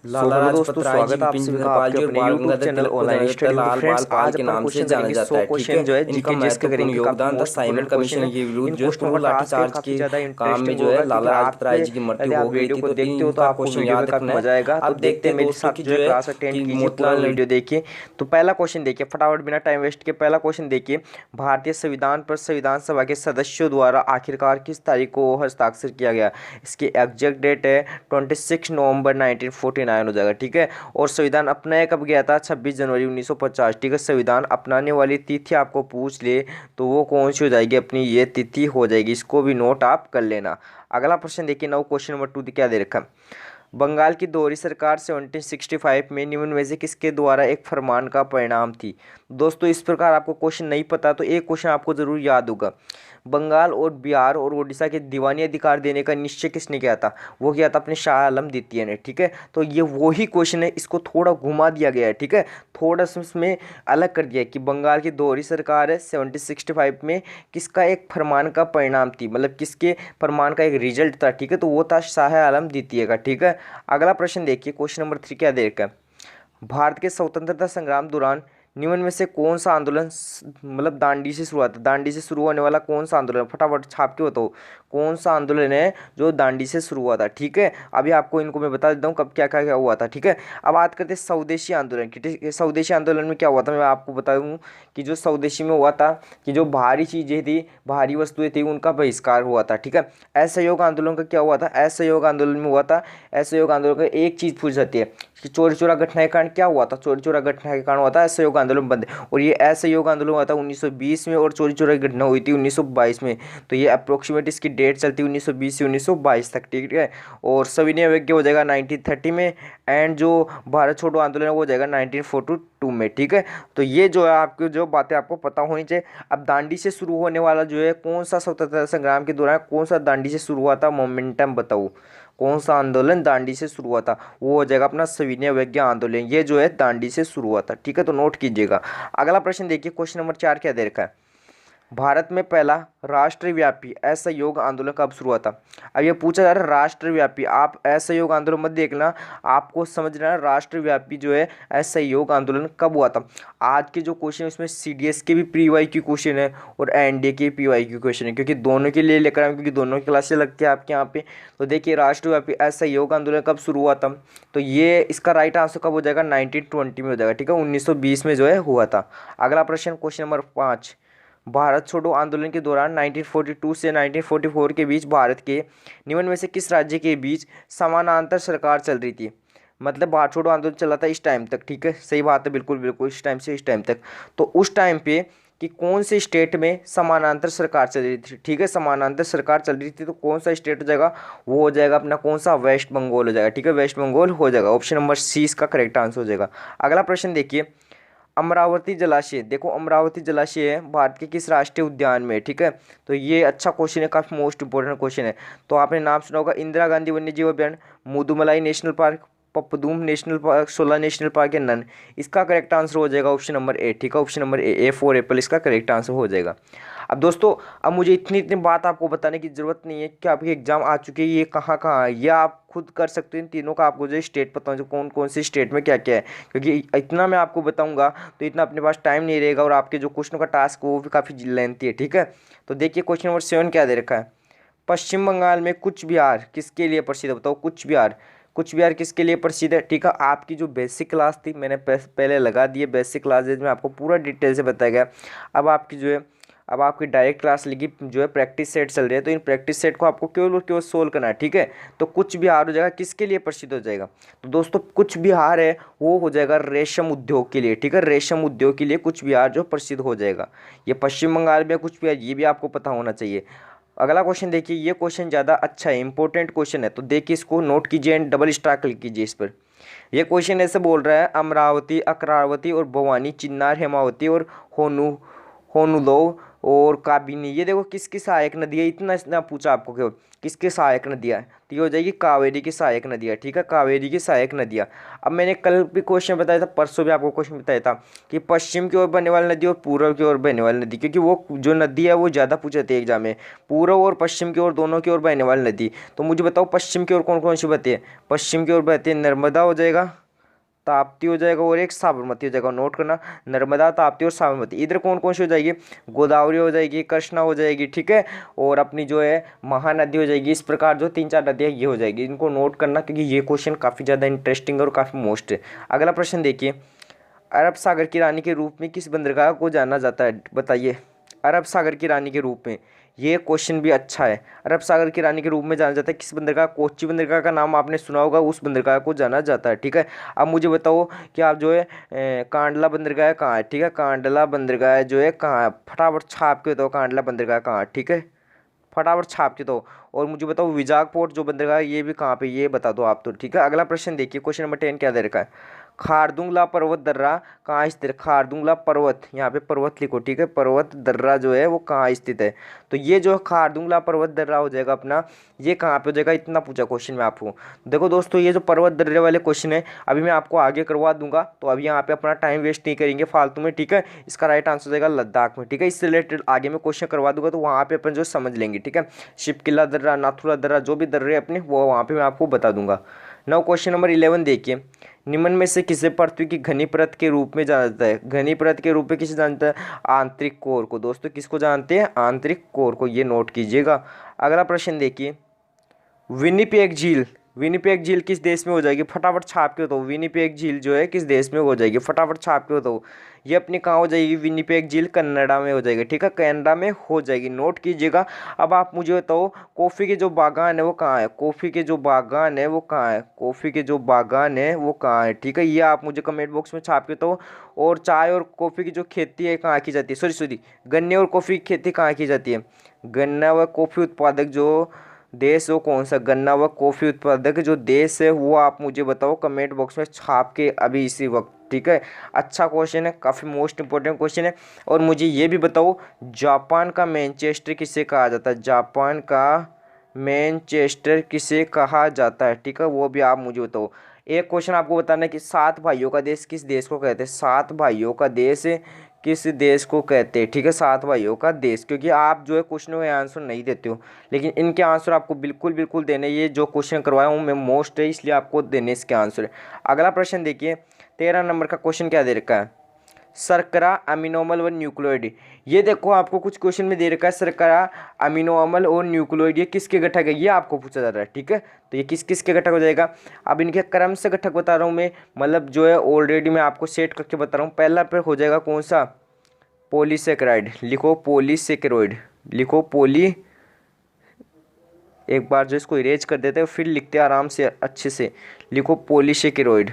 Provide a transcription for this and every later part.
लाला दोस्तों, लाजपत राय जी, स्वागत है आप बिपिन सभी का चंद्र पाल आपके जी और अपने बाल YouTube गंगाधर चैनल तिलक को ऑनलाइन स्टडी जनरल में। तो लाल बाल फ्रेंड्स, पाल आज के अपन नाम से क्वेश्चन जाना करेंगे जाता 100 है। ठीक क्वेश्चन है, जो है इनका जीके जीएस के महत्वपूर्ण करेंगे। काफी योगदान था most Simon important question commission है। के इन विरुद्ध जो क्वेश्चनों का 16 टास्क है लाठीचार्ज काफी के ज्यादा काम में इंटरेस्टिंग जो है होगा, क्योंकि लाला लाजपत राय आपके जी की मृत्यु यदि हो आप गई वीडियो थी। को तो देखते हो तो इनका आपको क्वेश्चन वीडियो में याद काफी रखना है। मजा आएगा। तो अब देखते देखते हैं हैं मेरे दोस्तों साथ कि जो है जो है क्लास अटेंड कि कीजिए, पूरा मोतीलाल नेहरू। वीडियो देखिए। तो पहला क्वेश्चन देखिए, फटाफट बिना टाइम वेस्ट के पहला क्वेश्चन देखिए। भारतीय संविधान पर संविधान सभा के सदस्यों द्वारा आखिरकार किस तारीख को हस्ताक्षर किया गया? इसकी एग्जैक्ट डेट है 26 नवंबर 1949 हो जाएगा। ठीक है। और संविधान अपनाया कब गया था? 26 जनवरी 1950। ठीक है। संविधान अपनाने वाली तिथि आपको पूछ ले तो वो कौन सी हो जाएगी? अपनी ये तिथि हो जाएगी। इसको भी नोट आप कर लेना। अगला प्रश्न देखिए, नाउ क्वेश्चन नंबर 2 क्या दे रखा है? बंगाल की दोहरी सरकार 1765 में निम्न में से किसके द्वारा एक फरमान का परिणाम थी? दोस्तों, इस प्रकार आपको क्वेश्चन नहीं पता तो एक क्वेश्चन आपको जरूर याद होगा। बंगाल और बिहार और उड़ीसा के दीवानी अधिकार देने का निश्चय किसने किया था? वो किया था अपने शाह आलम द्वितीय ने। ठीक है। तो ये वही क्वेश्चन है, इसको थोड़ा घुमा दिया गया है। ठीक है। थोड़ा सा इसमें अलग कर दिया है कि बंगाल की दोहरी सरकार है 1765 में किसका एक फरमान का परिणाम थी, मतलब किसके फरमान का एक रिजल्ट था। ठीक है। तो वो था शाह आलम द्वितीय का। ठीक है। अगला प्रश्न देखिए, क्वेश्चन नंबर 3 क्या दे रखा है? भारत के स्वतंत्रता संग्राम दौरान निम्न में से कौन सा आंदोलन मतलब दांडी से शुरुआत, दांडी से शुरू होने वाला कौन सा आंदोलन? फटाफट छाप के बताओ कौन सा आंदोलन है जो दांडी से शुरू हुआ था। ठीक है। अभी आपको इनको मैं बता देता हूँ कब क्या क्या क्या हुआ था। ठीक है। अब बात करते हैं स्वदेशी आंदोलन की। ठीक है। स्वदेशी आंदोलन में क्या हुआ था, मैं आपको बता दूँ कि जो स्वदेशी में हुआ था कि जो भारी चीज़ें थी, भारी वस्तुएं थी, उनका बहिष्कार हुआ था। ठीक है। असहयोग आंदोलन का क्या हुआ था? असहयोग आंदोलन में हुआ था, असहयोग आंदोलन का एक चीज़ पूछ जाती है कि चोरी चोरा घटना के कारण क्या हुआ था? चोरी चोरा घटना के कारण हुआ था असहयोग आंदोलन बंद। और ये असहयोग आंदोलन हुआ था 1920 में और चोरी चोरा की घटना हुई थी 1922 में। तो ये अप्रोक्सीमेट इसकी डेट चलती है 1920 से 1922 तक। ठीक है। और सविनय अवज्ञा हो जाएगा 1930 में। एंड जो भारत छोड़ो आंदोलन है वो हो जाएगा 1942 में। ठीक है। तो ये जो है आपकी जो बातें आपको पता होनी चाहिए। अब दांडी से शुरू होने वाला जो है कौन सा स्वतंत्रता संग्राम के दौरान कौन सा दांडी से शुरू हुआ था? मोमेंटम बताओ कौन सा आंदोलन दांडी से शुरू हुआ था? वो हो जाएगा अपना सविनय अवज्ञा आंदोलन। ये जो है दांडी से शुरू हुआ था। ठीक है। तो नोट कीजिएगा। अगला प्रश्न देखिए, क्वेश्चन नंबर 4 क्या दे रखा है? भारत में पहला राष्ट्रव्यापी असहयोग आंदोलन कब शुरू हुआ था? अब ये पूछा जा रहा है राष्ट्रव्यापी, आप असहयोग आंदोलन मत देखना, आपको समझना है राष्ट्रव्यापी जो है असहयोग आंदोलन कब हुआ था। आज के जो क्वेश्चन है उसमें सीडीएस के भी प्री वाई क्यू क्वेश्चन है और एनडीए के पी वाई क्यू क्वेश्चन है, क्योंकि दोनों के लिए लेकर आए क्योंकि दोनों की क्लासेस लगती है आपके यहाँ पे। तो देखिए, राष्ट्रव्यापी असहयोग आंदोलन कब शुरू हुआ था? तो ये इसका राइट आंसर कब हो जाएगा? 1920 में हो जाएगा। ठीक है। 1920 में जो है हुआ था। अगला प्रश्न, क्वेश्चन नंबर 5, भारत छोड़ो आंदोलन के दौरान 1942 से 1944 के बीच भारत के निम्न में से किस राज्य के बीच समानांतर सरकार चल रही थी? मतलब भारत छोड़ो आंदोलन चला था इस टाइम तक। ठीक है। सही बात है, बिल्कुल बिल्कुल, इस टाइम से इस टाइम तक। तो उस टाइम पे कि कौन से स्टेट में समानांतर सरकार चल रही थी? ठीक है। समानांतर सरकार चल रही थी तो कौन सा स्टेट हो जाएगा? वो हो जाएगा अपना कौन सा? वेस्ट बंगाल हो जाएगा। ठीक है। वेस्ट बंगाल हो जाएगा। ऑप्शन नंबर सी इसका करेक्ट आंसर हो जाएगा। अगला प्रश्न देखिए, अमरावती जलाशय, देखो अमरावती जलाशय है भारत के किस राष्ट्रीय उद्यान में? ठीक है। तो ये अच्छा क्वेश्चन है, काफी मोस्ट इंपोर्टेंट क्वेश्चन है। तो आपने नाम सुना होगा इंदिरा गांधी वन्य जीव अभ्यारण्य, मुदुमलाई नेशनल पार्क, पपदूम national park, Shola national park या नन? इसका करेक्ट आंसर हो जाएगा ऑप्शन नंबर ए। ठीक है। Option number A for apple इसका करेक्ट आंसर हो जाएगा। अब दोस्तों, अब मुझे इतनी इतनी बात आपको बताने की जरूरत नहीं है कि आपके एग्जाम आ चुके हैं, ये कहाँ कहाँ है ये आप खुद कर सकते हो। इन तीनों का आपको जो स्टेट पता हो, जो कौन कौन से स्टेट में क्या क्या है, क्योंकि इतना मैं आपको बताऊंगा तो इतना अपने पास टाइम नहीं रहेगा और आपके जो क्वेश्चनों का टास्क वो भी काफ़ी लेंथी है। ठीक है। तो देखिए, क्वेश्चन नंबर 7 क्या दे रखा है? पश्चिम बंगाल में कुछ बिहार किसके लिए प्रसिद्ध है? बताओ कुछ बिहार, कुछ बिहार किसके लिए प्रसिद्ध है? ठीक है। आपकी जो बेसिक क्लास थी मैंने पहले लगा दी है, बेसिक क्लासेज में आपको पूरा डिटेल से बताया गया। अब आपकी जो है, अब आपकी डायरेक्ट क्लास लगी जो है प्रैक्टिस सेट चल रही है, तो इन प्रैक्टिस सेट को आपको केवल और केवल सोल्व करना है। ठीक है। तो कुछ बिहार हो जाएगा किसके लिए प्रसिद्ध हो जाएगा? तो दोस्तों, कुछ बिहार है वो हो जाएगा रेशम उद्योग के लिए। ठीक है। रेशम उद्योग के लिए कुछ बिहार जो प्रसिद्ध हो जाएगा। ये पश्चिम बंगाल में कुछ बिहार, ये भी आपको पता होना चाहिए। अगला क्वेश्चन देखिए, ये क्वेश्चन ज़्यादा अच्छा है, इंपॉर्टेंट क्वेश्चन है, तो देखिए इसको नोट कीजिए एंड डबल स्टार क्लिक कीजिए इस पर। ये क्वेश्चन ऐसे बोल रहा है, अमरावती, अकरावती और भवानी, चिन्नार, हेमावती और होनुलो और काबिनी, ये देखो किसकी सहायक नदी है? इतना इतना पूछा आपको केवल किसके सहायक नदियाँ है? तो ये हो जाएगी कावेरी की सहायक नदियाँ, ठीक है, कावेरी की सहायक नदियाँ। अब मैंने कल भी क्वेश्चन बताया था, परसों भी आपको क्वेश्चन बताया था कि पश्चिम की ओर बहने वाली नदी और पूर्व की ओर बहने वाली नदी, क्योंकि वो जो नदी है वो ज़्यादा पूछे थे एग्जाम में, पूर्व और पश्चिम की ओर दोनों की ओर बहने वाली नदी। तो मुझे बताओ पश्चिम की ओर कौन कौन सी बहती है? पश्चिम की ओर बहती है नर्मदा हो जाएगा, ताप्ती हो जाएगा और एक साबरमती हो जाएगा। नोट करना, नर्मदा, ताप्ती और साबरमती। इधर कौन कौन सी हो जाएगी? गोदावरी हो जाएगी, कृष्णा हो जाएगी, ठीक है, और अपनी जो है महानदी हो जाएगी। इस प्रकार जो 3-4 नदियाँ ये हो जाएगी, इनको नोट करना क्योंकि ये क्वेश्चन काफ़ी ज़्यादा इंटरेस्टिंग और काफ़ी मोस्ट है। अगला प्रश्न देखिए, अरब सागर की रानी के रूप में किस बंदरगाह को जाना जाता है? बताइए। अरब सागर की रानी के रूप में, ये क्वेश्चन भी अच्छा है। अरब सागर की रानी के रूप में जाना जाता है किस बंदरगाह? कोच्चि बंदरगाह का नाम आपने सुना होगा, उस बंदरगाह को जाना जाता है, ठीक है। अब मुझे बताओ कि आप जो है कांडला बंदरगाह कहाँ है? ठीक है, कांडला बंदरगाह जो है कहाँ है? फटाफट छाप के बताओ कांडला बंदरगाह कहाँ है, ठीक है, फटाफट छाप के दो। और मुझे बताओ विजाग पोर्ट जो बंदरगाह है ये भी कहाँ पे, ये बता दो आप तो, ठीक है। अगला प्रश्न देखिए, क्वेश्चन नंबर 10 क्या दे रखा है? खारदुंगला पर्वत दर्रा कहाँ स्थित है? खारदुंगला पर्वत, यहाँ पे पर्वत लिखो, ठीक है, पर्वत दर्रा जो है वो कहाँ स्थित है? तो ये जो खारदुंगला पर्वत दर्रा हो जाएगा अपना, ये कहाँ पे हो जाएगा? इतना पूछा क्वेश्चन में आपको। देखो दोस्तों, ये जो पर्वत दर्रे वाले क्वेश्चन है अभी मैं आपको आगे करवा दूंगा, तो अभी यहाँ पे अपना टाइम वेस्ट नहीं करेंगे फालतू में, ठीक है। इसका राइट आंसर हो जाएगा लद्दाख में, ठीक है। इससे रिलेटेड आगे मैं क्वेश्चन करवा दूंगा, तो वहाँ पे अपन जो समझ लेंगे, ठीक है। शिपकिला दर्रा, नाथुला दर्रा, जो भी दर्रे अपने वो वहाँ पे मैं आपको बता दूंगा। नाउ क्वेश्चन नंबर 11 देखिए, निम्न में से किसे पृथ्वी की घनी परत के रूप में जाना जाता है? घनी परत के रूप में किसे जानता है? आंतरिक कोर को। दोस्तों किसको जानते हैं? आंतरिक कोर को, ये नोट कीजिएगा। अगला प्रश्न देखिए, विनिपेग झील, विनिपेग झील किस देश में हो जाएगी? फटाफट छाप के बताओ, विनिपेग झील जो है किस देश में हो जाएगी? फटाफट छाप के बताओ। ये अपनी कहाँ हो जाएगी? विनिपेग झील कनाडा में हो जाएगी, ठीक है, कनाडा में हो जाएगी, नोट कीजिएगा। अब आप मुझे बताओ कॉफ़ी के जो बागान है वो कहाँ है? कॉफ़ी के जो बागान है वो कहाँ है? कॉफ़ी के जो बागान है वो कहाँ है, ठीक है, ये आप मुझे कमेंट बॉक्स में छाप के बताओ। और चाय और कॉफ़ी की जो खेती है कहाँ की जाती है? सॉरी, गन्ने और कॉफ़ी की खेती कहाँ की जाती है? गन्ना व कॉफ़ी उत्पादक जो देश वो कौन सा? गन्ना व कॉफ़ी उत्पादक जो देश है वो आप मुझे बताओ कमेंट बॉक्स में छाप के अभी इसी वक्त, ठीक है। अच्छा क्वेश्चन है, काफ़ी मोस्ट इंपॉर्टेंट क्वेश्चन है। और मुझे ये भी बताओ जापान का मैनचेस्टर किसे कहा जाता है? जापान का मैनचेस्टर किसे कहा जाता है, ठीक है, वो भी आप मुझे बताओ। एक क्वेश्चन आपको बताना है कि 7 भाइयों का देश किस देश को कहते हैं? 7 भाइयों का देश किस देश को कहते हैं, ठीक है, 7 भाइयों का देश। क्योंकि आप जो है क्वेश्चनों के आंसर नहीं देते हो, लेकिन इनके आंसर आपको बिल्कुल देने, ये जो क्वेश्चन करवाया हूँ मैं मोस्ट है इसलिए आपको देने इसके आंसर। अगला प्रश्न देखिए, 13 नंबर का क्वेश्चन क्या दे रखा है? शर्करा, अमीनो अम्ल व न्यूक्लियोइड। ये देखो आपको कुछ क्वेश्चन में दे रखा है शर्करा, अमीनो अम्ल और न्यूक्लियोइड ये किसके घटक है, ये आपको पूछा जा रहा है, ठीक है। तो ये किस किस के घटक हो जाएगा? अब इनके क्रम से घटक बता रहा हूँ मैं, मतलब जो है ऑलरेडी मैं आपको सेट करके बता रहा हूँ। पहला पे हो जाएगा कौन सा? पॉलीसेकेराइड, लिखो पॉलीसेकेरॉइड, लिखो पॉली, एक बार जो इसको इरेज कर देते हैं फिर लिखते हैं आराम से अच्छे से, लिखो पॉलीसेकेरॉइड,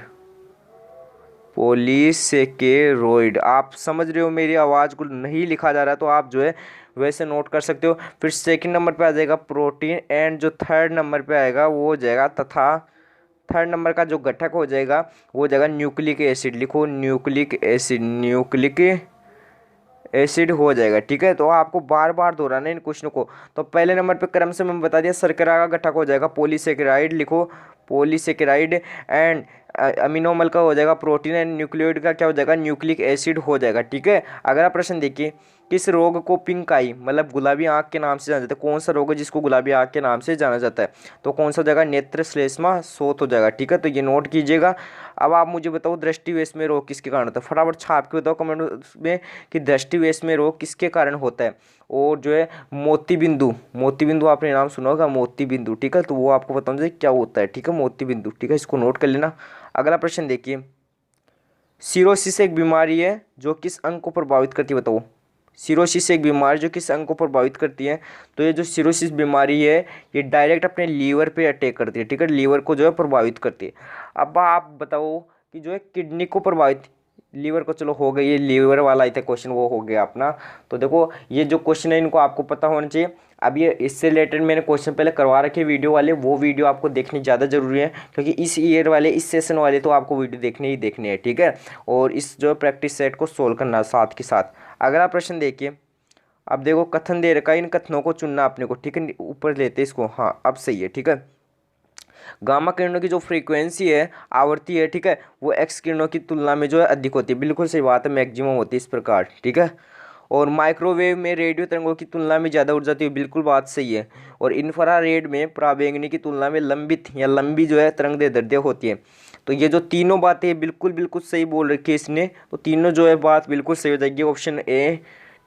पॉलीसेकेरॉइड। आप समझ रहे हो मेरी आवाज़ को नहीं लिखा जा रहा है तो आप जो है वैसे नोट कर सकते हो। फिर सेकंड नंबर पे आ जाएगा प्रोटीन, एंड जो थर्ड नंबर पे आएगा वो हो जाएगा, तथा थर्ड नंबर का जो घटक हो जाएगा वो हो जाएगा न्यूक्लिक एसिड, लिखो न्यूक्लिक एसिड, न्यूक्लिक एसिड हो जाएगा, ठीक है। तो आपको बार बार दोहराना है इन क्वेश्चनों को। तो पहले नंबर पे क्रम से मैंने बता दिया, शर्करा का घटक हो जाएगा पॉलीसेकेराइड, लिखो पॉलीसेकेराइड, एंड अमीनो अम्ल का हो जाएगा प्रोटीन, एंड न्यूक्लियोइड का क्या हो जाएगा? न्यूक्लिक एसिड हो जाएगा, ठीक है। अगला प्रश्न देखिए, किस रोग को पिंक आई मतलब गुलाबी आंख के नाम से जाना जाता है? कौन सा रोग है जिसको गुलाबी आंख के नाम से जाना जाता है? तो कौन सा हो जाएगा? नेत्र श्लेष्मा शोथ हो जाएगा, ठीक है, तो ये नोट कीजिएगा। अब आप मुझे बताओ दृष्टि वैषम्य रोग किसके कारण होता है? फटाफट छाप के बताओ कमेंट में कि दृष्टि वैषम्य रोग किसके कारण होता है। और जो है मोतीबिंदु, मोतीबिंदु आपने नाम सुना होगा, मोतीबिंदु, ठीक है, तो वो आपको बताऊँ क्या होता है, ठीक है, मोतीबिंदु, ठीक है, इसको नोट कर लेना। अगला प्रश्न देखिए, सिरोसिस एक बीमारी है जो किस अंग को प्रभावित करती है? बताओ, सिरोसिस एक बीमारी जो किस अंग को प्रभावित करती है? तो ये जो सिरोसिस बीमारी है ये डायरेक्ट अपने लीवर पे अटैक करती है, ठीक है, लीवर को जो है प्रभावित करती है। अब आप बताओ कि जो है किडनी को प्रभावित, लीवर को चलो हो गई, ये लीवर वाला ही था क्वेश्चन, वो हो गया अपना। तो देखो ये जो क्वेश्चन है इनको आपको पता होना चाहिए। अब ये इससे रिलेटेड मैंने क्वेश्चन पहले करवा रखे वीडियो वाले, वो वीडियो आपको देखनी ज़्यादा ज़रूरी है क्योंकि इस ईयर वाले, इस सेशन वाले तो आपको वीडियो देखने ही देखने हैं, ठीक है। और इस जो प्रैक्टिस सेट को सोल्व करना साथ के साथ। अगला प्रश्न देखिए, अब देखो कथन दे रखा है, इन कथनों को चुनना अपने को, ठीक है, ऊपर लेते इसको, हाँ अब सही है, ठीक है। गामा किरणों की जो फ्रीक्वेंसी है, आवृत्ति है, ठीक है, वो एक्स किरणों की तुलना में जो है अधिक होती है, बिल्कुल सही बात है, मैक्सिमम होती है इस प्रकार, ठीक है। और माइक्रोवेव में रेडियो तरंगों की तुलना में ज़्यादा ऊर्जा होती है, बिल्कुल बात सही है। और इंफ्रारेड में पराबैंगनी की तुलना में लंबित या लंबी जो है तरंग दैर्ध्य होती है। तो ये जो तीनों बातें बिल्कुल बिल्कुल सही बोल रखी है इसने, तो तीनों जो है बात बिल्कुल सही हो जाएगी, ऑप्शन ए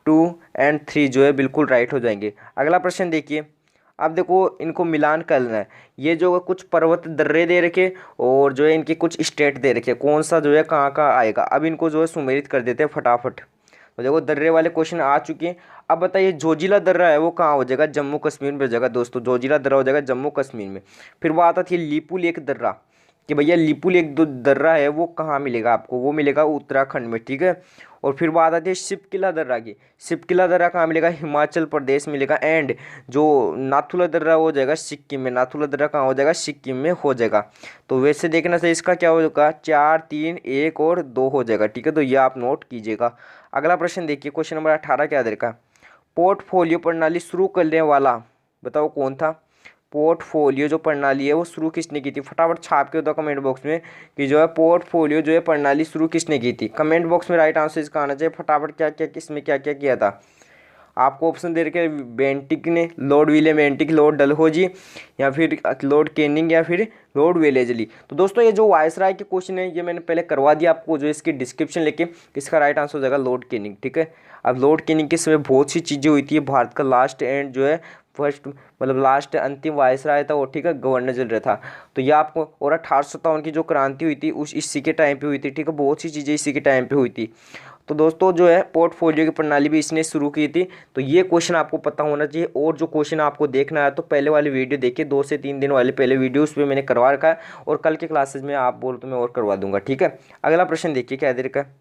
2 एंड 3 जो है बिल्कुल राइट हो जाएंगे। अगला प्रश्न देखिए, अब देखो इनको मिलान करना है, ये जो कुछ पर्वत दर्रे दे रखे और जो है इनके कुछ स्टेट दे रखे, कौन सा जो है कहाँ कहाँ आएगा, अब इनको जो है सुमेलित कर देते हैं फटाफट। तो देखो दर्रे वाले क्वेश्चन आ चुके हैं। अब बताइए जोजिला दर्रा है वो कहाँ हो जाएगा, जम्मू कश्मीर में हो जाएगा दोस्तों, जोजिला दर्रा हो जाएगा जम्मू कश्मीर में। फिर बात आती है लीपू लेक दर्रा, कि भैया लीपू लेक जो दर्रा है वो कहाँ मिलेगा आपको, वो मिलेगा उत्तराखंड में, ठीक है। और फिर बात आती है शिपकिला दर्रा की, शिपकिला दर्रा कहाँ मिलेगा, हिमाचल प्रदेश मिलेगा। एंड जो नाथुला दर्रा हो जाएगा सिक्किम में, नाथुला दर्रा कहाँ हो जाएगा, सिक्किम में हो जाएगा। तो वैसे देखना चाहिए इसका क्या होगा, 4 3 1 और 2 हो जाएगा, ठीक है, तो ये आप नोट कीजिएगा। अगला प्रश्न देखिए, क्वेश्चन नंबर 18 क्या दे रखा, पोर्टफोलियो प्रणाली शुरू करने वाला बताओ कौन था। पोर्टफोलियो जो प्रणाली है वो शुरू किसने की थी, फटाफट छाप के बताओ कमेंट बॉक्स में कि जो है पोर्टफोलियो जो है प्रणाली शुरू किसने की थी। कमेंट बॉक्स में राइट आंसर इसका आना चाहिए, फटाफट क्या क्या किसमें क्या क्या किया था। आपको ऑप्शन दे रखे बेंटिक ने, Lord William Bentinck, Lord Dalhousie, या फिर लॉर्ड कैनिंग, या फिर लॉर्ड वेलेजली। तो दोस्तों ये जो वायसराय के क्वेश्चन है ये मैंने पहले करवा दिया आपको, जो इसकी डिस्क्रिप्शन लेके, इसका राइट आंसर हो जाएगा लॉर्ड कैनिंग, ठीक है। अब लॉर्ड कैनिंग के समय बहुत सी चीज़ें हुई थी, भारत का लास्ट एंड जो है फर्स्ट मतलब लास्ट अंतिम वायसराय था वो, ठीक है, गवर्नर जनरल था। तो ये आपको, और 1857 की जो क्रांति हुई थी उस इसी के टाइम पे हुई थी, ठीक है, बहुत सी चीज़ें इसी के टाइम पे हुई थी। तो दोस्तों जो है पोर्टफोलियो की प्रणाली भी इसने शुरू की थी, तो ये क्वेश्चन आपको पता होना चाहिए। और जो क्वेश्चन आपको देखना है तो पहले वाली वीडियो देखिए, 2 से 3 दिन वाले पहले वीडियो, उस पर मैंने करवा रखा है, और कल के क्लासेज में आप बोलो तो मैं और करवा दूंगा, ठीक है। अगला प्रश्न देखिए क्या दे रखा है,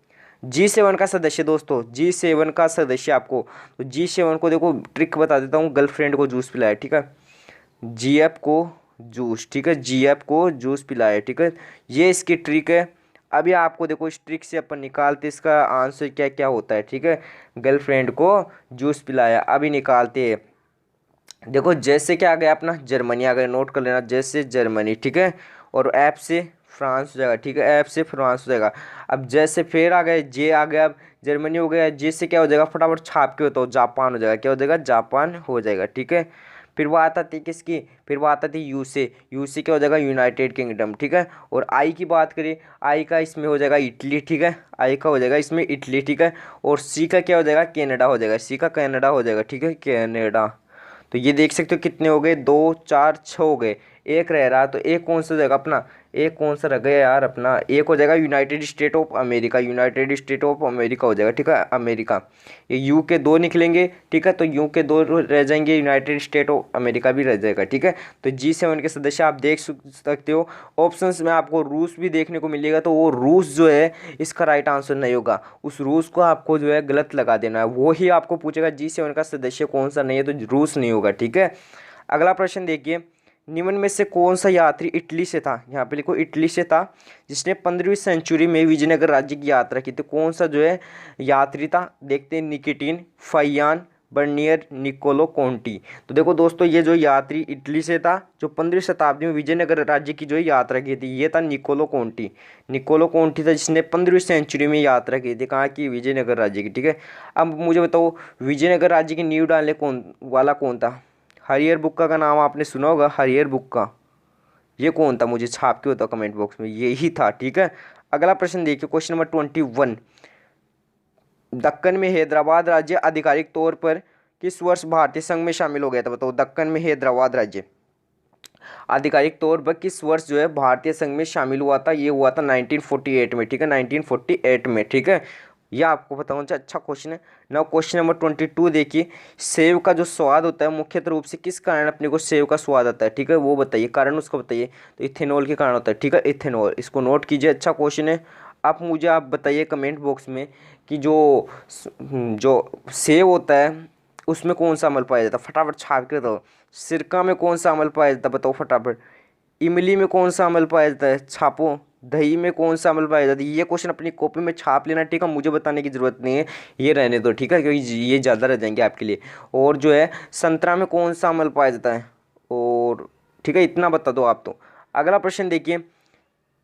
G7 का सदस्य दोस्तों, G7 का सदस्य आपको, तो G7 को देखो ट्रिक बता देता हूँ, गर्लफ्रेंड को जूस पिलाया, ठीक है, GF को जूस, ठीक है, GF को जूस पिलाया, ठीक है, ये इसकी ट्रिक है। अभी आपको देखो इस ट्रिक से अपन निकालते इसका आंसर क्या क्या होता है, ठीक है, गर्लफ्रेंड को जूस पिलाया, अभी निकालते हैं। देखो जैसे क्या आ गया अपना जर्मनी आ गया, नोट कर लेना, जैसे जर्मनी, ठीक है, और ऐप से फ्रांस हो जाएगा, ठीक है, ऐप से फ्रांस हो जाएगा। अब जैसे फिर आ गए जे आ गया, अब जर्मनी हो गया, जे से क्या हो जाएगा, फटाफट छाप के बताओ, जापान हो जाएगा, क्या हो जाएगा, जापान हो जाएगा, ठीक है। फिर बात आती है किसकी, फिर बात आती है यू से, यू से क्या हो जाएगा, यूनाइटेड किंगडम, ठीक है। और आई की बात करें, आई का इसमें हो जाएगा इटली, ठीक है, आई का हो जाएगा इसमें इटली, ठीक है। और सी का क्या हो जाएगा, कनाडा हो जाएगा, सी का कनाडा हो जाएगा, ठीक है, कनाडा। तो ये देख सकते हो कितने हो गए, 2 4 6 हो गए, एक रह रहा, तो एक कौन सा हो जाएगा अपना, एक कौन सा रह गया यार अपना, एक हो जाएगा United state of America, United state of America हो जाएगा, ठीक है, अमेरिका। ये यू के 2 निकलेंगे, ठीक है, तो यू के 2 रह जाएंगे, यूनाइटेड स्टेट ऑफ अमेरिका भी रह जाएगा, ठीक है। तो G7 के सदस्य आप देख सकते हो। ऑप्शंस में आपको रूस भी देखने को मिलेगा, तो वो रूस जो है इसका राइट आंसर नहीं होगा, उस रूस को आपको जो है गलत लगा देना है, वो ही आपको पूछेगा G7 का सदस्य कौन सा नहीं है, तो रूस नहीं होगा, ठीक है। अगला प्रश्न देखिए, निम्न में से कौन सा यात्री इटली से था, यहाँ पे लिखो इटली से था, जिसने 15वीं सेंचुरी में विजयनगर राज्य की यात्रा की, तो कौन सा जो है यात्री था, देखते हैं, निकिटिन, फैयान, बर्नियर, निकोलो कोंटी। तो देखो दोस्तों ये जो यात्री इटली से था, जो 15वीं शताब्दी में विजयनगर राज्य की जो यात्रा की थी, ये था निकोलो कोंटी, निकोलो कोंटी था जिसने 15वीं सेंचुरी में यात्रा की थी, कहाँ की, विजयनगर राज्य की, ठीक है। अब मुझे बताओ विजयनगर राज्य की नींव डालने कौन था, हरियर बुक्का का नाम आपने सुना होगा, हरियर बुक्का, ये कौन था, मुझे छाप के बताओ कमेंट बॉक्स में, ये ही था, ठीक है। अगला प्रश्न देखिए, क्वेश्चन नंबर 21, दक्कन में हैदराबाद राज्य आधिकारिक तौर पर किस वर्ष भारतीय संघ में शामिल हो गया था, बताओ, दक्कन में हैदराबाद राज्य आधिकारिक तौर पर किस वर्ष जो है भारतीय संघ में शामिल हुआ था, ये हुआ था 1948 में, ठीक है, 1948 में, ठीक है, यह आपको पता होना चाहिए, अच्छा क्वेश्चन है। नाउ क्वेश्चन नंबर 22 देखिए, सेव का जो स्वाद होता है मुख्यतः रूप से किस कारण अपने को सेव का स्वाद आता है, ठीक है, वो बताइए, कारण उसका बताइए, तो इथेनॉल के कारण होता है, ठीक है, इथेनॉल, इसको नोट कीजिए, अच्छा क्वेश्चन है। आप बताइए कमेंट बॉक्स में कि जो सेव होता है उसमें कौन सा अमल पाया जाता है, फटाफट छाप के बताओ, सिरका में कौन सा अमल पाया जाता है, बताओ फटाफट, इमली में कौन सा अमल पाया जाता है, छापो, दही में कौन सा अम्ल पाया जाता है? ये क्वेश्चन अपनी कॉपी में छाप लेना, ठीक है, मुझे बताने की जरूरत नहीं है, ये रहने दो, ठीक है, क्योंकि ये ज़्यादा रह जाएंगे आपके लिए। और जो है संतरा में कौन सा अम्ल पाया जाता है? और ठीक है, इतना बता दो आप तो। अगला प्रश्न देखिए,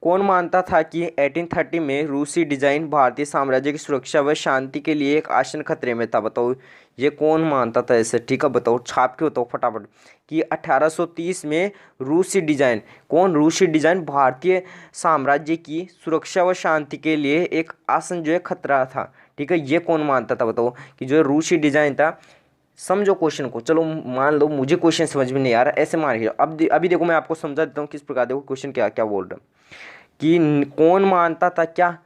कौन मानता था कि 1830 में रूसी डिजाइन भारतीय साम्राज्य की सुरक्षा व शांति के लिए एक आसन खतरे में था? बताओ ये कौन मानता था ऐसे, ठीक है, बताओ, छाप के बताओ फटाफट कि 1830 में रूसी डिजाइन, कौन रूसी डिजाइन भारतीय साम्राज्य की सुरक्षा व शांति के लिए एक आसन जो है खतरा था, ठीक है, ये कौन मानता था? बताओ कि जो रूसी डिजाइन था। समझो क्वेश्चन को, चलो मान लो मुझे क्वेश्चन समझ में नहीं आ रहा, ऐसे मान के अब अभी देखो मैं आपको समझा देता हूँ किस प्रकार, देखो क्वेश्चन क्या क्या बोल रहा है कि कौन मानता था क्या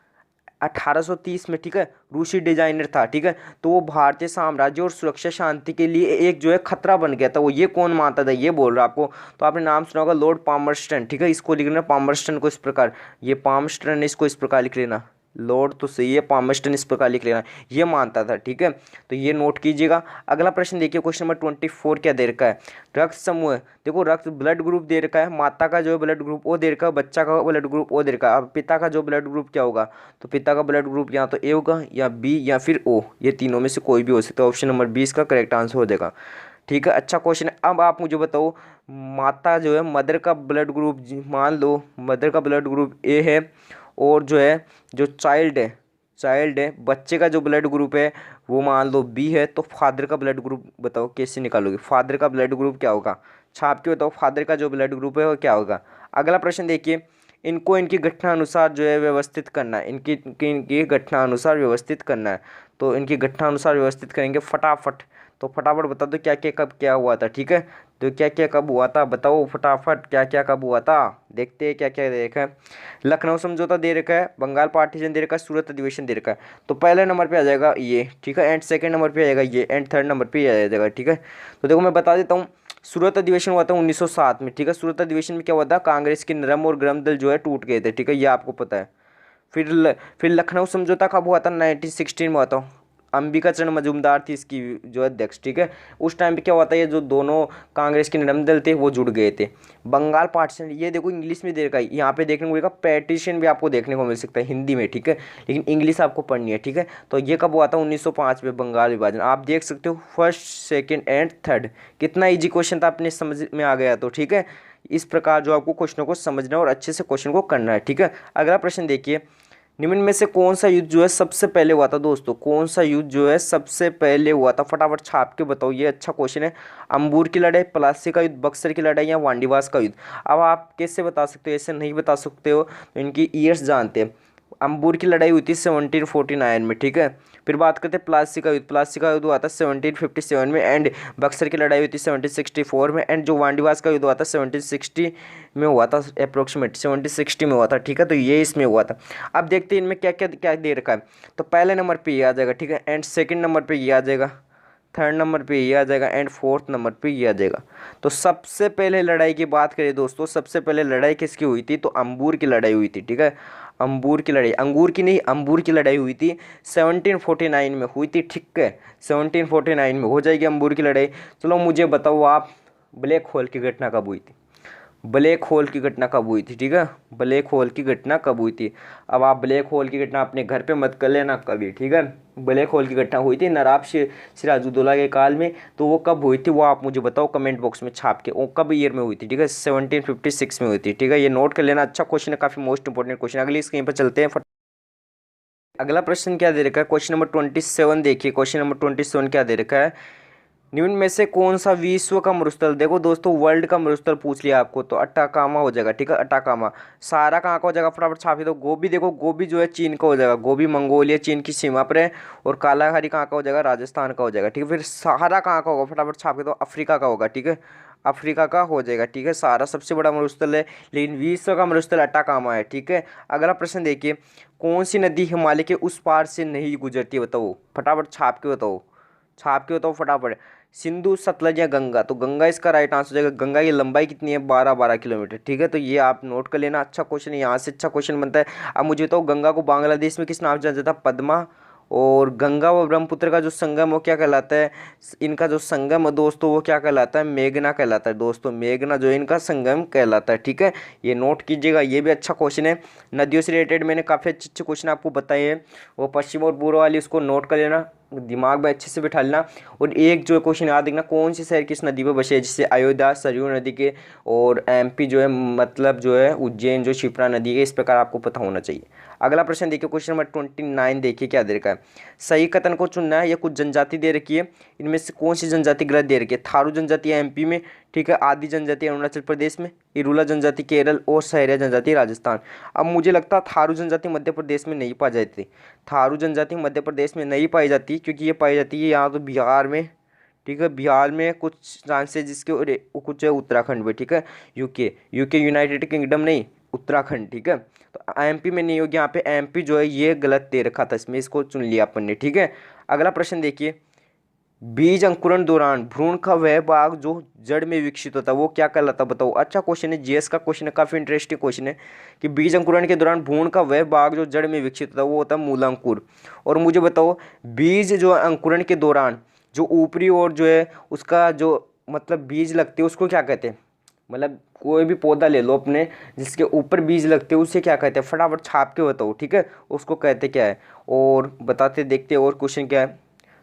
1830 में, ठीक है, रूसी डिजाइनर था, ठीक है, तो वो भारतीय साम्राज्य और सुरक्षा शांति के लिए एक जो है खतरा बन गया था, वो ये कौन मानता था, ये बोल रहा है आपको। तो आपने नाम सुना होगा लॉर्ड पामर्स्टन, ठीक है, इसको लिख लेना पामर्स्टन को इस प्रकार, ये पामर्स्टन इसको इस प्रकार लिख लेना, लॉर्ड तो सही है, पामर्स्टन इस प्रकार लिख लेना, ये मानता था, ठीक है, तो ये नोट कीजिएगा। अगला प्रश्न देखिए, क्वेश्चन नंबर 24 क्या दे रखा है? रक्त समूह, देखो रक्त ब्लड ग्रुप दे रखा है, माता का जो ब्लड ग्रुप वो दे रखा है, बच्चा का ब्लड ग्रुप वो दे रखा है। अब पिता का जो ब्लड ग्रुप क्या होगा? तो पिता का ब्लड ग्रुप या तो ए होगा या बी या फिर ओ, ये तीनों में से कोई भी हो सकता है। ऑप्शन नंबर 20 का करेक्ट आंसर हो जाएगा, ठीक है, अच्छा क्वेश्चन है। अब आप मुझे बताओ, माता जो है मदर का ब्लड ग्रुप, मान लो मदर का ब्लड ग्रुप ए है, और जो है जो चाइल्ड है बच्चे का जो ब्लड ग्रुप है वो मान लो बी है, तो फादर का ब्लड ग्रुप बताओ कैसे निकालोगे? फादर का ब्लड ग्रुप क्या होगा? छाप के बताओ, फादर का जो ब्लड ग्रुप है वो क्या होगा? अगला प्रश्न देखिए, इनको इनकी घटना अनुसार जो है व्यवस्थित करना है, इनकी घटना अनुसार व्यवस्थित करना है, तो इनकी घटना अनुसार व्यवस्थित करेंगे फटाफट। तो फटाफट बता दो क्या क्या कब क्या हुआ था, ठीक है, तो क्या क्या कब हुआ था बताओ फटाफट, क्या क्या कब हुआ था, देखते हैं क्या क्या दे रखा है। लखनऊ समझौता दे रखा है, बंगाल पार्टीशन दे रखा है, सूरत अधिवेशन दे रखा है। तो पहले नंबर पे आ जाएगा ये, ठीक है, एंड सेकंड नंबर पे आ जाएगा ये, एंड थर्ड नंबर पे आ जाएगा, ठीक है। तो देखो मैं बता देता हूँ, सूरत अधिवेशन हुआ था 1907 में, ठीक है, सूरत अधिवेशन में क्या हुआ था? कांग्रेस के नरम और गरम दल जो है टूट गए थे, ठीक है, ये आपको पता है। फिर लखनऊ समझौता कब हुआ था? 1916 में हुआ था, अंबिका चरण मजूमदार थी इसकी जो अध्यक्ष, ठीक है, उस टाइम पे क्या हुआ था, ये जो दोनों कांग्रेस के नरम दल थे वो जुड़ गए थे। बंगाल पार्टीशन, ये देखो इंग्लिश में दे रखा है, यहाँ पे देखने को मिलेगा पेटिशन भी आपको देखने को मिल सकता है हिंदी में, ठीक है, लेकिन इंग्लिश आपको पढ़नी है, ठीक है। तो ये कब हुआ था? 1905 में बंगाल विभाजन, आप देख सकते हो फर्स्ट सेकेंड एंड थर्ड, कितना ईजी क्वेश्चन था, अपने समझ में आ गया, तो ठीक है, इस प्रकार जो आपको क्वेश्चनों को समझना और अच्छे से क्वेश्चन को करना है, ठीक है। अगला प्रश्न देखिए, निम्न में से कौन सा युद्ध जो है सबसे पहले हुआ था? दोस्तों कौन सा युद्ध जो है सबसे पहले हुआ था? फटाफट छाप के बताओ, ये अच्छा क्वेश्चन है। अंबूर की लड़ाई, प्लासी का युद्ध, बक्सर की लड़ाई या वांडीवास का युद्ध? अब आप कैसे बता सकते हो? ऐसे नहीं बता सकते हो, तो इनकी ईयर्स जानते हैं। अंबूर की लड़ाई हुई थी 1749 में, ठीक है। फिर बात करते हैं प्लासी का युद्ध, प्लासी का युद्ध हुआ था 1757 में, एंड बक्सर की लड़ाई हुई थी 1764 में, एंड जो वांडीवास का युद्ध हुआ था 1760 में हुआ था, अप्रोक्सीमेट 1760 में हुआ था, ठीक है, तो ये इसमें हुआ था। अब देखते हैं इनमें क्या क्या क्या दे रखा है। तो पहले नंबर पे ये आ जाएगा, ठीक है, एंड सेकंड नंबर पे ये आ जाएगा, थर्ड नंबर पे ये आ जाएगा, एंड फोर्थ नंबर पे ये आ जाएगा। तो सबसे पहले लड़ाई की बात करें दोस्तों, सबसे पहले लड़ाई किसकी हुई थी? तो अंबूर की लड़ाई हुई थी, ठीक है, अंबूर की लड़ाई, अंगूर की नहीं अंबूर की लड़ाई हुई थी 1749 में हुई थी, ठीक है, 1749 में हो जाएगी अंबूर की लड़ाई। चलो मुझे बताओ आप, ब्लैक होल की घटना कब हुई थी? ब्लैक होल की घटना कब हुई थी, ठीक है, ब्लैक होल की घटना कब हुई थी? अब आप ब्लैक होल की घटना अपने घर पे मत कर लेना कभी, ठीक है। ब्लैक होल की घटना हुई थी नवाब सिराजुद्दौला के काल में, तो वो कब हुई थी वो आप मुझे बताओ कमेंट बॉक्स में छाप के, वो कब ईयर में हुई थी, ठीक है, 1756 में हुई थी, ठीक है, ये नोट कर लेना, अच्छा क्वेश्चन है, काफी मोस्ट इंपॉर्टेंट क्वेश्चन। अगली स्क्रीन पर चलते हैं। अगला प्रश्न क्या दे रखा है? क्वेश्चन नंबर 27 देखिए, क्वेश्चन नंबर 27 क्या दे रखा है? निम्न में से कौन सा विश्व का मरुस्थल, देखो दोस्तों वर्ल्ड का मरुस्थल पूछ लिया आपको, तो अटाकामा हो जाएगा, ठीक है, अटाकामा। सारा कहाँ का हो जाएगा? फटाफट छापी दो। गोबी, देखो गोबी जो है चीन का हो जाएगा, गोबी मंगोलिया चीन की सीमा पर है, और कालाहारी कहाँ का हो जाएगा? राजस्थान का हो जाएगा, ठीक है। फिर सहारा कहाँ का होगा? फटाफट छापी दो, अफ्रीका का होगा, ठीक है, अफ्रीका का हो जाएगा, ठीक है। सहारा सबसे बड़ा मरुस्थल है, लेकिन विश्व का मरुस्थल अटाकामा है, ठीक है। अगला प्रश्न देखिए, कौन सी नदी हिमालय के उस पार से नहीं गुजरती है? बताओ फटाफट छाप के बताओ, छाप के बताओ फटाफट। सिंधु, सतलज या गंगा? तो गंगा इसका राइट आंसर हो जाएगा। गंगा की लंबाई कितनी है? 12 किलोमीटर, ठीक है, तो ये आप नोट कर लेना, अच्छा क्वेश्चन है, यहाँ से अच्छा क्वेश्चन बनता है। अब मुझे बताओ, गंगा को बांग्लादेश में किस नाम से जाना जाता है? पद्मा, और गंगा व ब्रह्मपुत्र का जो संगम वो क्या कहलाता है, इनका जो संगम है दोस्तों वो क्या कहलाता है, मेघना कहलाता है दोस्तों, मेघना जो इनका संगम कहलाता है। ठीक है, ये नोट कीजिएगा, ये भी अच्छा क्वेश्चन है। नदियों से रिलेटेड मैंने काफ़ी अच्छे अच्छे क्वेश्चन आपको बताए हैं, वो पश्चिम और पूर्व वाली उसको नोट कर लेना, दिमाग में अच्छे से बिठा लेना। और एक जो क्वेश्चन याद रखना, कौन सी शहर किस नदी पर बसे है, जैसे अयोध्या सरयू नदी के, और एमपी जो है मतलब जो है उज्जैन जो क्षिप्रा नदी है, इस प्रकार आपको पता होना चाहिए। अगला प्रश्न देखिए, क्वेश्चन नंबर 29 देखिए क्या दे रखा है। सही कथन को चुनना है, या कुछ जनजाति दे रखी है, इनमें से कौन सी जनजाति गलत दे रखी है। थारू जनजाति है एमपी में, ठीक है, आदि जनजाति अरुणाचल प्रदेश में, इरूला जनजाति केरल, और सहरिया जनजाति राजस्थान। अब मुझे लगता है थारू जनजाति मध्य प्रदेश में नहीं पाई जाती, थारू जनजाति मध्य प्रदेश में नहीं पाई जाती, क्योंकि ये पाई जाती है यहाँ तो बिहार में, ठीक है, बिहार में कुछ चांसेस जिसके, और कुछ है उत्तराखंड में, ठीक है, यूके यूके यूनाइटेड किंगडम नहीं, उत्तराखंड, ठीक है। तो एमपी में नहीं होगी, यहाँ पे एमपी जो है ये गलत दे रखा था, इसमें इसको चुन लिया अपन ने। ठीक है, अगला प्रश्न देखिए, बीज अंकुरण दौरान भ्रूण का वह भाग जो जड़ में विकसित होता है वो क्या कहलाता है, बताओ। अच्छा क्वेश्चन है, जीएस का क्वेश्चन है, काफी इंटरेस्टिंग क्वेश्चन है कि बीज अंकुरण के दौरान भ्रूण का वह भाग जो जड़ में विकसित होता है वो होता है मूलांकुर। और मुझे बताओ, बीज जो अंकुरण के दौरान जो ऊपरी ओर जो है उसका जो मतलब बीज लगते हैं उसको क्या कहते हैं, मतलब कोई भी पौधा ले लो अपने जिसके ऊपर बीज लगते हैं उसे क्या कहते हैं, फटाफट छाप के बताओ, ठीक है, उसको कहते क्या है। और बताते देखते और क्वेश्चन क्या है।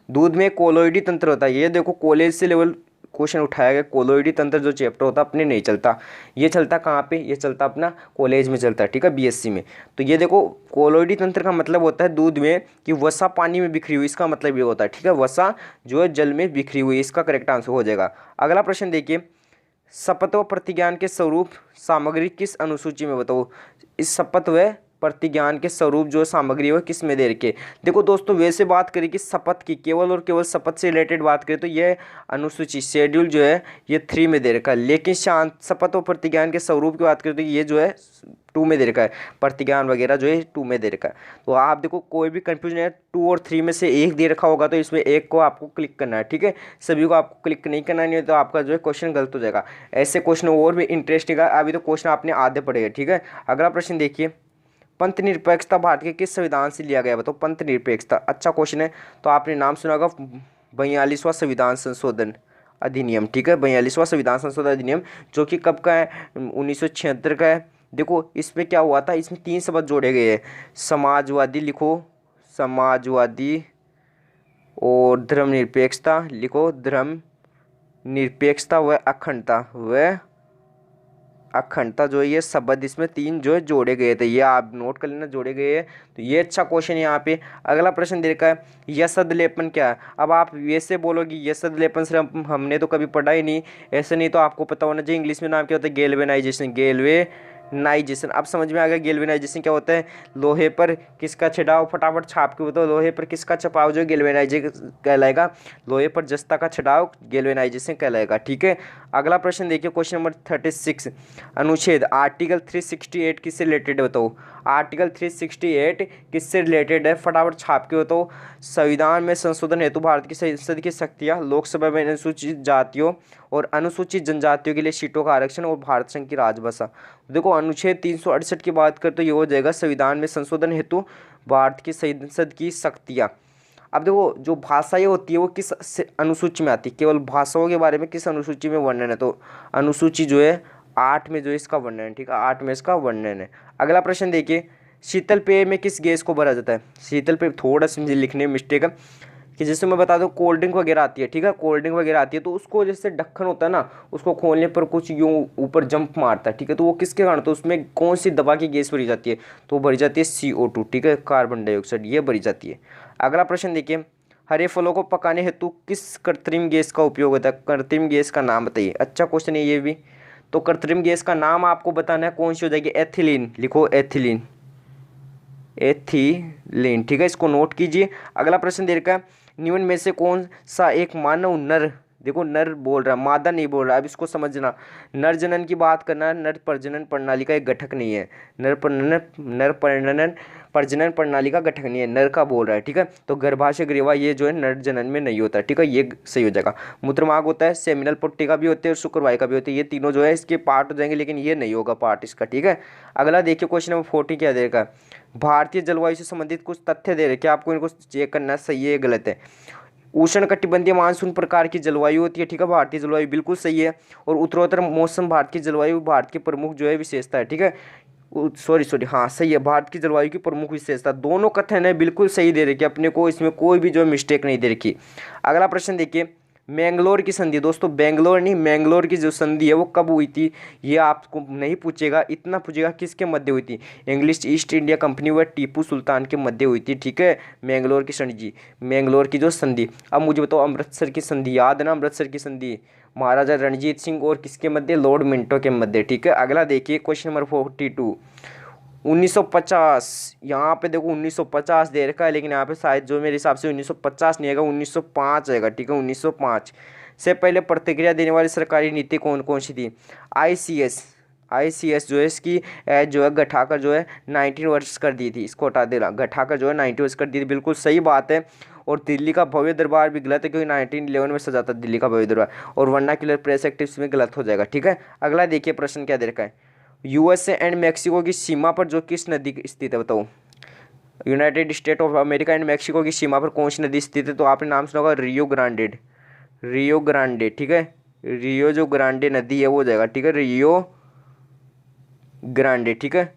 दूध में कोलोइडी तंत्र होता है, ये देखो कॉलेज से लेवल क्वेश्चन उठाया गया। कोलोइडी तंत्र जो चैप्टर होता है अपने नहीं चलता, ये चलता कहाँ पे, ये चलता अपना कॉलेज में चलता है, ठीक है, बीएससी में। तो ये देखो कोलोइडी तंत्र का मतलब होता है दूध में कि वसा पानी में बिखरी हुई, इसका मतलब ये होता है, ठीक है, वसा जो है जल में बिखरी हुई, इसका करेक्ट आंसर हो जाएगा। अगला प्रश्न देखिए, शपथ व प्रतिज्ञान के स्वरूप सामग्री किस अनुसूची में, बताओ। इस शपथ व प्रतिज्ञान के स्वरूप जो सामग्री है वो किस में दे रखे। देखो दोस्तों, वैसे बात करें कि शपथ की, केवल और केवल शपथ से रिलेटेड बात करें तो ये अनुसूची शेड्यूल जो है ये 3 में दे रखा है, लेकिन शांत शपथ और प्रतिज्ञान के स्वरूप की बात करें तो ये जो है 2 में दे रखा है, प्रतिज्ञान वगैरह जो है 2 में दे रखा है। तो आप देखो कोई भी कंफ्यूजन है, 2 और 3 में से एक दे रखा होगा तो इसमें एक को आपको क्लिक करना है, ठीक है, सभी को आपको क्लिक नहीं करना, नहीं तो आपका जो है क्वेश्चन गलत हो जाएगा। ऐसे क्वेश्चन और भी इंटरेस्टिंग है, अभी तो क्वेश्चन आपने आधे पढ़े हैं, ठीक है। अगला प्रश्न देखिए, पंथ निरपेक्षता भारत के किस संविधान से लिया गया, बताओ। पंथ निरपेक्षता अच्छा क्वेश्चन है, तो आपने नाम सुना होगा 42वां संविधान संशोधन अधिनियम, ठीक है, 42वां संविधान संशोधन अधिनियम, जो कि कब का है, 1976 का है। देखो इसमें क्या हुआ था, इसमें 3 शब्द जोड़े गए हैं, समाजवादी लिखो, समाजवादी, और धर्मनिरपेक्षता लिखो, धर्म निरपेक्षता व अखंडता, व अखंडता जो है ये शब्द इसमें 3 जो है जोड़े गए थे, ये आप नोट कर लेना, जोड़े गए हैं। तो ये अच्छा क्वेश्चन है यहाँ पे। अगला प्रश्न देखा है, यसद लेपन क्या है। अब आप वैसे बोलोगे यसद लेपन से हमने तो कभी पढ़ा ही नहीं, ऐसे नहीं तो आपको पता होना चाहिए, इंग्लिश में नाम क्या होता है, गैल्वेनाइजेशन, गैल्वेनाइजेशन। अब समझ में आ गया गैल्वेनाइजेशन क्या होता है, लोहे पर किसका छिड़ाव, फटाफट छाप के बताओ, लोहे पर किसका छपाव जो गैल्वेनाइजेशन कहलाएगा, लोहे पर जस्ता का छिड़ाव गैल्वेनाइजेशन कहलाएगा, ठीक है। अगला प्रश्न देखिए, क्वेश्चन नंबर 36, अनुच्छेद आर्टिकल 368 किससे रिलेटेड है, बताओ। आर्टिकल 368 किससे रिलेटेड है, फटाफट छाप के बताओ। संविधान में संशोधन हेतु भारत की संसद की शक्तियाँ, लोकसभा में अनुसूचित जातियों और अनुसूचित जनजातियों के लिए सीटों का आरक्षण, और भारत संघ की राजभाषा। देखो अनुच्छेद 368 की बात कर तो ये हो जाएगा संविधान में संशोधन हेतु भारत की संसद की शक्तियाँ। अब देखो जो भाषाएं होती है वो किस अनुसूची में आती है, केवल भाषाओं के बारे में किस अनुसूची में वर्णन है, तो अनुसूची जो है 8 में जो है इसका वर्णन है, ठीक है, 8 में इसका वर्णन है। अगला प्रश्न देखिए, शीतल पेय में किस गैस को भरा जाता है। शीतल पेय थोड़ा सा लिखने में मिस्टेक है कि जैसे मैं बता दूं कोल्ड ड्रिंक वगैरह आती है, ठीक है, कोल्ड ड्रिंक वगैरह आती है तो उसको जैसे ढक्कन होता है ना, उसको खोलने पर कुछ यूं ऊपर जंप मारता है, ठीक है, तो वो किसके कारण, तो उसमें कौन सी दवा की गैस भरी जाती है, तो वो भरी जाती है CO2, ठीक है, कार्बन डाइऑक्साइड, ये भरी जाती है। अगला प्रश्न देखिए, हरे फलों को पकाने हेतु किस कृत्रिम गैस का उपयोग होता है, कृत्रिम गैस का नाम बताइए। अच्छा क्वेश्चन है ये भी, तो कृत्रिम गैस का नाम आपको बताना है, कौन सी हो जाएगी, एथिलीन लिखो, एथिलीन, एथिलीन, ठीक है, इसको नोट कीजिए। अगला प्रश्न दे रखा है, निम्न में से कौन सा एक मानव नर, देखो नर बोल रहा है, मादा नहीं बोल रहा, अब इसको समझना, नर जनन की बात करना, नर प्रजनन प्रणाली का एक घटक नहीं है, नर प्रजनन प्रजनन प्रणाली का गठन नहीं है, नर का बोल रहा है, ठीक है। तो गर्भाशय ग्रीवा ये जो है नर जनन में नहीं होता है, ठीक है, ये सही हो जाएगा। मूत्रमार्ग होता है, सेमिनल पट्टिका भी होती है और शुक्रवाहिका का भी होती है, ये तीनों जो है इसके पार्ट हो जाएंगे, लेकिन ये नहीं होगा पार्ट इसका, ठीक है। अगला देखिए क्वेश्चन नंबर 40 क्या देगा, भारतीय जलवायु से संबंधित कुछ तथ्य दे रखे, आपको इनको चेक करना है सही है गलत है। उष्ण कटिबंधीय मानसून प्रकार की जलवायु होती है, ठीक है, भारतीय जलवायु बिल्कुल सही है। और उत्तरोत्तर मौसम भारत की जलवायु भारत की प्रमुख जो है विशेषता है, ठीक है। सॉरी हाँ सही है, भारत की जलवायु की प्रमुख विशेषता, दोनों कथन है बिल्कुल सही दे रखी, अपने को इसमें कोई भी जो मिस्टेक नहीं दे रखी। अगला प्रश्न देखिए, मैंगलोर की संधि, दोस्तों बेंगलोर नहीं, मैंगलोर की जो संधि है वो कब हुई थी, ये आपको नहीं पूछेगा, इतना पूछेगा किसके मध्य हुई थी, इंग्लिश ईस्ट इंडिया कंपनी व टीपू सुल्तान के मध्य हुई थी, ठीक है। मैंगलोर की संधि, मैंगलोर की जो संधि। अब मुझे बताओ अमृतसर की संधि, याद है ना अमृतसर की संधि, महाराजा रणजीत सिंह और किसके मध्य, लॉर्ड मिंटो के मध्य, ठीक है। अगला देखिए क्वेश्चन नंबर 42, 1950, यहाँ पे देखो 1950 दे रखा है, लेकिन यहाँ पे शायद जो मेरे हिसाब से 1950 नहीं आएगा, 1905 आएगा, ठीक है। 1905 से पहले प्रतिक्रिया देने वाली सरकारी नीति कौन कौन सी थी, आईसीएस जो है इसकी एज जो है घटाकर जो है 19 वर्ष कर दी थी, इसको हटा देना, घटाकर जो है 90 वर्ष कर दी थी, बिल्कुल सही बात है। और दिल्ली का भव्य दरबार भी गलत है, क्योंकि 1911 में सजा था दिल्ली का भव्य दरबार, और वर्नाक्युलर प्रेस एक्ट इसमें गलत हो जाएगा, ठीक है। अगला देखिए प्रश्न क्या दे रखा है, यूएसए एंड मैक्सिको की सीमा पर जो किस नदी स्थित है, बताओ। United state of America and Mexico की सीमा पर कौन सी नदी स्थित है, तो आपने नाम सुना होगा रियो ग्रांडे, ठीक है। रियो जो ग्रांडे नदी है वो हो जाएगा, ठीक है, रियो ग्रांडे, ठीक है,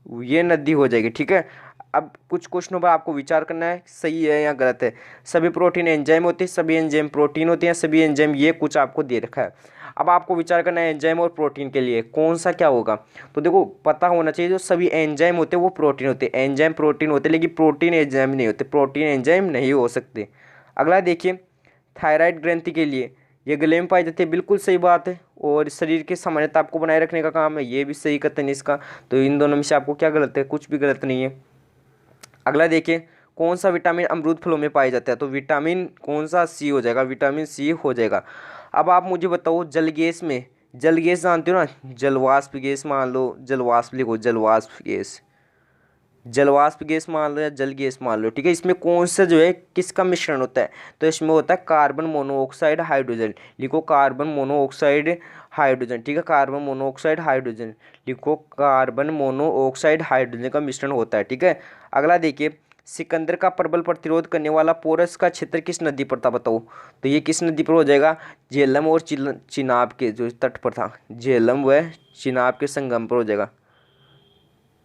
ये नदी हो जाएगी, ठीक है। अब कुछ क्वेश्चनों पर आपको विचार करना है सही है या गलत है। सभी प्रोटीन एंजाइम होते हैं, सभी एंजाइम प्रोटीन होते हैं, सभी एंजाइम, ये कुछ आपको दे रखा है। अब आपको विचार करना है एंजाइम और प्रोटीन के लिए कौन सा क्या होगा, तो देखो पता होना चाहिए जो सभी एंजाइम होते हैं वो प्रोटीन होते हैं, एंजाइम प्रोटीन होते हैं, लेकिन प्रोटीन एंजाइम नहीं होते, प्रोटीन एंजाइम नहीं हो सकते। अगला देखिए, थायराइड ग्रंथि के लिए ये गले में पाई जाती है, बिल्कुल सही बात है, और शरीर की सामान्यता आपको बनाए रखने का काम है, ये भी सही कथन है इसका। तो इन दोनों में से आपको क्या गलत है, कुछ भी गलत नहीं है। अगला देखिए, कौन सा विटामिन अमरूद फलों में पाया जाता है, तो विटामिन कौन सा, सी हो जाएगा, विटामिन सी हो जाएगा। अब आप मुझे बताओ जल गैस में, जल गैस जानते हो ना, जलवाष्प गैस मान लो, जलवाष्प लिखो, जलवाष्प गैस मान लो या जल गैस मान लो, ठीक है। इसमें कौन सा जो है किसका मिश्रण होता है, तो इसमें होता है कार्बन मोनोऑक्साइड हाइड्रोजन, लिखो कार्बन मोनोऑक्साइड हाइड्रोजन, ठीक है, कार्बन मोनोऑक्साइड हाइड्रोजन, लिखो कार्बन मोनोऑक्साइड हाइड्रोजन का मिश्रण होता है, ठीक है। अगला देखिए, सिकंदर का प्रबल प्रतिरोध करने वाला पोरस का क्षेत्र किस नदी पर था, बताओ। तो ये किस नदी पर हो जाएगा, झेलम और चिनाब के जो तट पर था, झेलम व चिनाब के संगम पर हो जाएगा,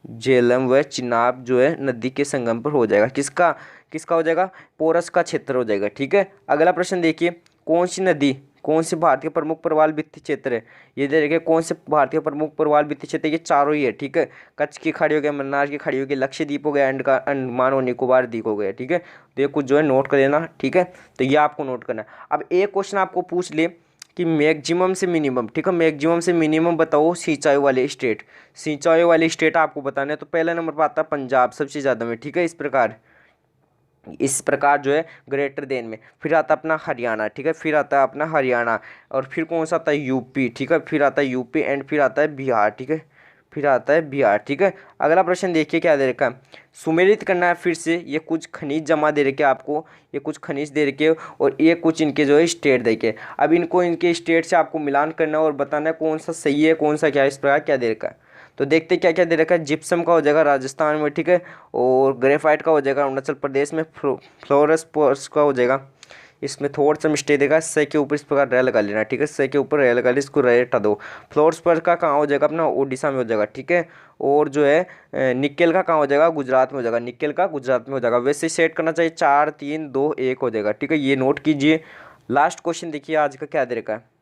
झेलम व चिनाब जो है नदी के संगम पर हो जाएगा, किसका किसका हो जाएगा, पोरस का क्षेत्र हो जाएगा, ठीक है। अगला प्रश्न देखिए, कौन सी नदी, कौन से भारत के प्रमुख प्रवाल वित्तीय क्षेत्र है, ये देखिए कौन से भारत के प्रमुख प्रवाल वित्तीय क्षेत्र, ये चारों ही है, ठीक है। कच्छ की खाड़ी हो गया, मन्नार की खाड़ी हो गई, लक्षद्वीप हो गया, अंडमान और निकोबार द्वीप हो गया, ठीक है। तो ये कुछ जो है नोट कर लेना, ठीक है, तो ये आपको नोट करना है। अब एक क्वेश्चन आपको पूछ ले कि मैक्सिमम से मिनिमम, ठीक है, मैक्सिमम से मिनिमम बताओ सिंचाई वाले स्टेट, सिंचाई वाले स्टेट आपको बताना है, तो पहला नंबर पर आता है पंजाब सबसे ज़्यादा में, ठीक है। इस प्रकार जो है ग्रेटर देन में, फिर आता है अपना हरियाणा, ठीक है, फिर आता है अपना हरियाणा, और फिर कौन सा आता है यूपी, ठीक है, फिर आता है यूपी एंड फिर आता है बिहार, ठीक है, फिर आता है बिहार, ठीक है। अगला प्रश्न देखिए क्या दे रखा है, सुमेलित करना है फिर से, ये कुछ खनिज जमा दे रखे आपको, ये कुछ खनिज दे रखे और ये कुछ इनके जो है स्टेट दे के, अब इनको इनके स्टेट से आपको मिलान करना और बताना है कौन सा सही है कौन सा क्या है, इस प्रकार क्या दे रखा है। तो देखते क्या क्या दे रखा है, जिप्सम का हो जाएगा राजस्थान में, ठीक है, और ग्रेफाइट का हो जाएगा अरुणाचल प्रदेश में, फ्लोरस का हो जाएगा, इसमें थोड़ा सा मिस्टेक देगा, से के ऊपर इस प्रकार रे लगा लेना, ठीक है, से के ऊपर रे लगा ले, इसको रे हटा दो। फ्लोर्स पर का कहाँ हो जाएगा, अपना उड़ीसा में हो जाएगा, ठीक है, और जो है निकेल का कहाँ हो जाएगा, गुजरात में हो जाएगा, निकेल का गुजरात में हो जाएगा। वैसे सेट करना चाहिए 4 3 2 1 हो जाएगा, ठीक है, ये नोट कीजिए। लास्ट क्वेश्चन देखिए आज का क्या दे रखा है,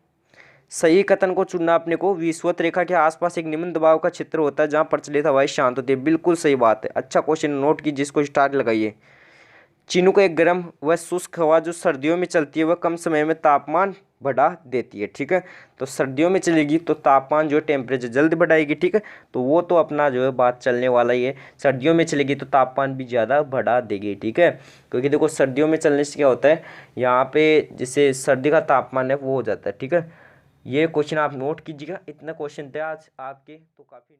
सही कथन को चुनना अपने को, विषुवत रेखा के आसपास एक निम्न दबाव का क्षेत्र होता है जहां प्रचलित हवाएं शांत होती है, बिल्कुल सही बात है, अच्छा क्वेश्चन नोट कीजिए, जिसको स्टार लगाइए। चिन्हू को एक गर्म व शुष्क हवा जो सर्दियों में चलती है वह कम समय में तापमान बढ़ा देती है, ठीक है, तो सर्दियों में चलेगी तो तापमान जो टेम्परेचर जल्द बढ़ाएगी, ठीक है, तो वो तो अपना जो है बात चलने वाला ही है, सर्दियों में चलेगी तो तापमान भी ज़्यादा बढ़ा देगी, ठीक है, क्योंकि देखो सर्दियों में चलने से क्या होता है, यहाँ पे जैसे सर्दी का तापमान है वो हो जाता है, ठीक है। ये क्वेश्चन आप नोट कीजिएगा, इतना क्वेश्चन थे आज आपके, तो काफ़ी